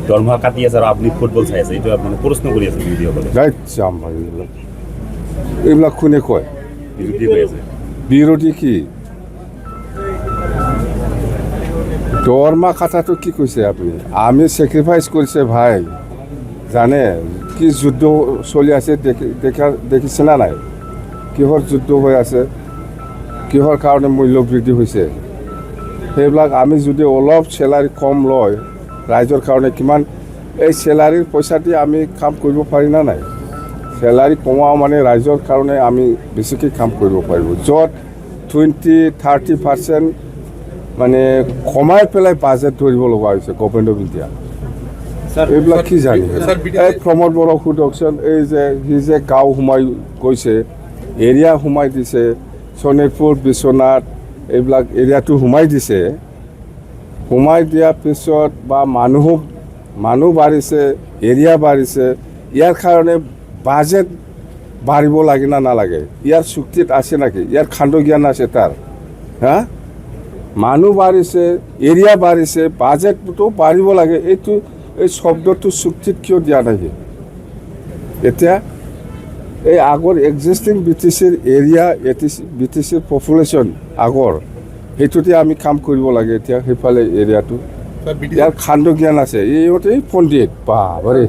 দৰমহা কাটি আছে আৰু আপুনি ফুটবল চাই আছে, এইটো মানে প্ৰশ্ন কৰি আছে বিৰোধীসকলে। যাম ভাই এইবিলাক কোনে কয়? বিৰোধী হৈ আছে। বিৰোধী কি দৰমহা কাটাটো কি কৈছে আপুনি? আমি চেক্ৰিফাইচ কৰিছে ভাই, জানে কি যুদ্ধ চলি আছে দেখিছে না নাই? কিহৰ যুদ্ধ হৈ আছে, কিহৰ কাৰণে মূল্য বৃদ্ধি হৈছে, সেইবিলাক আমি যদি অলপ চেলাৰী কম লয় ৰাইজৰ কাৰণে কিমান এই চেলাৰীৰ পইচা দি আমি কাম কৰিব পাৰি না নাই? চেলাৰী কমাও মানে ৰাইজৰ কাৰণে আমি বেছিকৈ কাম কৰিব পাৰিব। য'ত 20-30% মানে কমাই পেলাই বাজেট ধৰিব লগা হৈছে গভৰ্ণমেণ্ট অফ ইণ্ডিয়া। এইবিলাক কি জানি এই প্ৰমোদ বড়োক সোধকচোন, এই যে সি যে গাঁও সোমাই গৈছে, এৰিয়া সোমাই দিছে, শোণিতপুৰ বিশ্বনাথ এইবিলাক এৰিয়াটো সোমাই দিছে, সোমাই দিয়াৰ পিছত বা মানুহ বাঢ়িছে, এৰিয়া বাঢ়িছে, ইয়াৰ কাৰণে বাজেট বাঢ়িব লাগে না নালাগে? ইয়াৰ চুক্তিত আছে নেকি? ইয়াৰ খাণ্ড জ্ঞান আছে তাৰ? হা, মানুহ বাঢ়িছে, এৰিয়া বাঢ়িছে, বাজেটটো বাঢ়িব লাগে, এইটো এই শব্দটো চুক্তিত কিয় দিয়া নাই? এতিয়া এই আগৰ এক্সিষ্টিং BTCৰ এৰিয়া, BTCৰ পপুলেশ্যন আগৰ সেইটোতে আমি কাম কৰিব লাগে। এতিয়া সেইফালে এৰিয়াটো ইয়াৰ খাণ্ড জ্ঞান আছে, ইহঁতে পণ্ডিত বাৰে